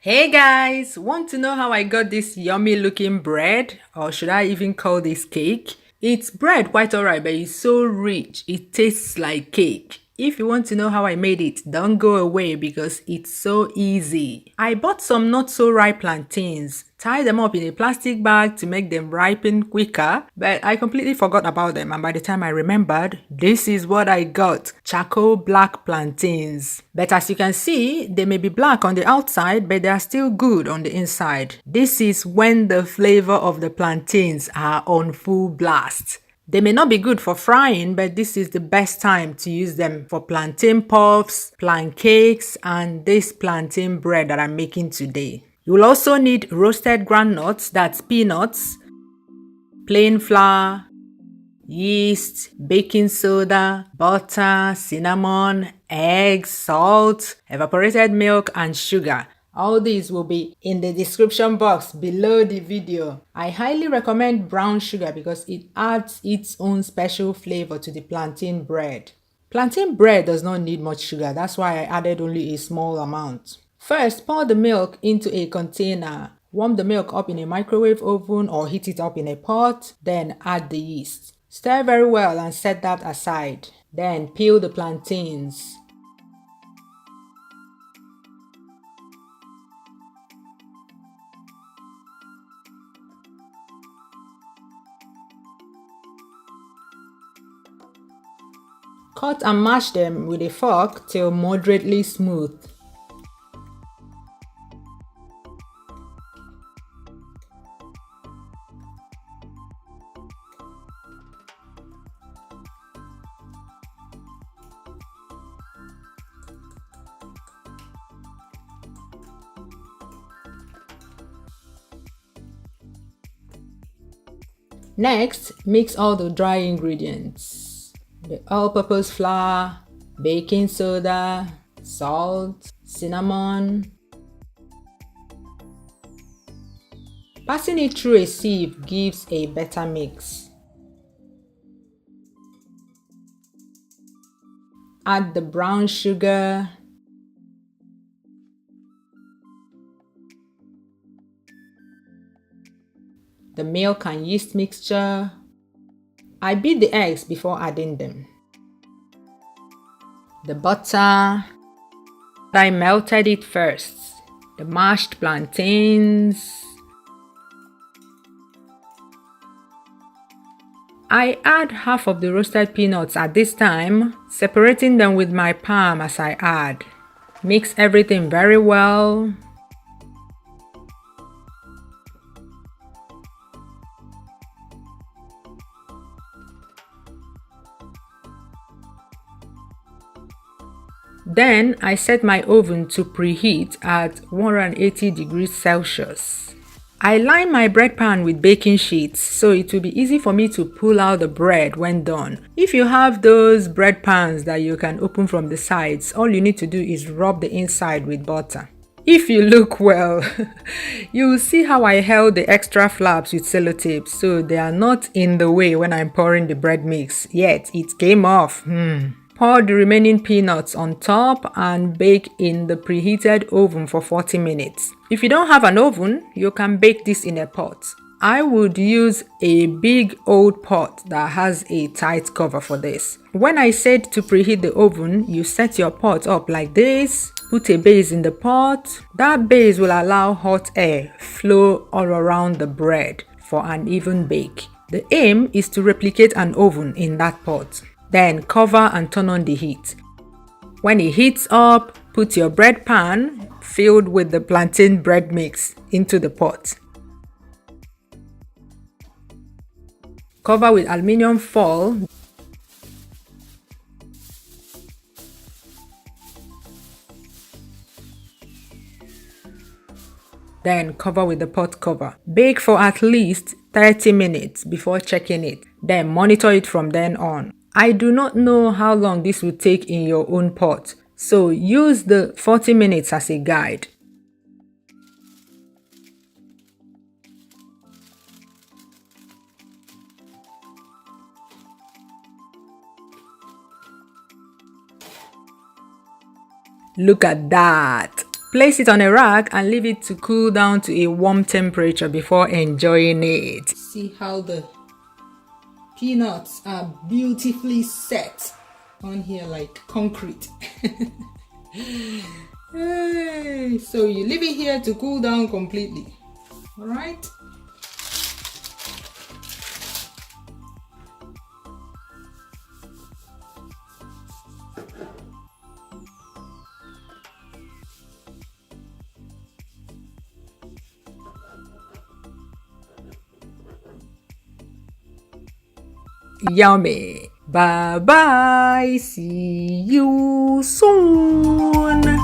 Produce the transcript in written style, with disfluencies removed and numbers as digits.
Hey guys, want to know how I got this yummy looking bread? Or should I even call this cake? It's bread, quite alright, but it's so rich, it tastes like cake. If you want to know how I made it, don't go away because it's so easy. I bought some not so ripe plantains, tied them up in a plastic bag to make them ripen quicker, but I completely forgot about them, and by the time I remembered, this is what I got: charcoal black plantains. But as you can see, they may be black on the outside, but they are still good on the inside. This is when the flavor of the plantains are on full blast. They may not be good for frying, but this is the best time to use them for plantain puffs, pancakes, and this plantain bread that I'm making today. You will also need roasted groundnuts, that's peanuts, plain flour, yeast, baking soda, butter, cinnamon, eggs, salt, evaporated milk, and sugar. All these will be in the description box below the video. I highly recommend brown sugar because it adds its own special flavor to the plantain bread. Plantain bread does not need much sugar, that's why I added only a small amount. First, pour the milk into a container. Warm the milk up in a microwave oven or heat it up in a pot, then add the yeast. Stir very well and set that aside. Then peel the plantains. Cut and mash them with a fork till moderately smooth. Next, mix all the dry ingredients: the all-purpose flour, baking soda, salt, cinnamon. Passing it through a sieve gives a better mix. Add the brown sugar, the milk and yeast mixture. I beat the eggs before adding them. The butter. I melted it first. The mashed plantains. I add half of the roasted peanuts at this time, separating them with my palm as I add. Mix everything very well. Then I set my oven to preheat at 180 degrees Celsius. I line my bread pan with baking sheets so it will be easy for me to pull out the bread when done. If you have those bread pans that you can open from the sides, all you need to do is rub the inside with butter. If you look well, you will see how I held the extra flaps with sellotape so they are not in the way when I'm pouring the bread mix. Yet it came off. Pour the remaining peanuts on top and bake in the preheated oven for 40 minutes. If you don't have an oven, you can bake this in a pot. I would use a big old pot that has a tight cover for this. When I said to preheat the oven, you set your pot up like this, put a base in the pot. That base will allow hot air flow all around the bread for an even bake. The aim is to replicate an oven in that pot. Then cover and turn on the heat. When it heats up, put your bread pan filled with the plantain bread mix into the pot. Cover with aluminium foil. Then cover with the pot cover. Bake for at least 30 minutes before checking it. Then monitor it from then on. I do not know how long this will take in your own pot, so use the 40 minutes as a guide. Look at that! Place it on a rack and leave it to cool down to a warm temperature before enjoying it. See how the peanuts are beautifully set on here like concrete. Hey, so you leave it here to cool down completely. All right. Yummy. Bye bye. See you soon.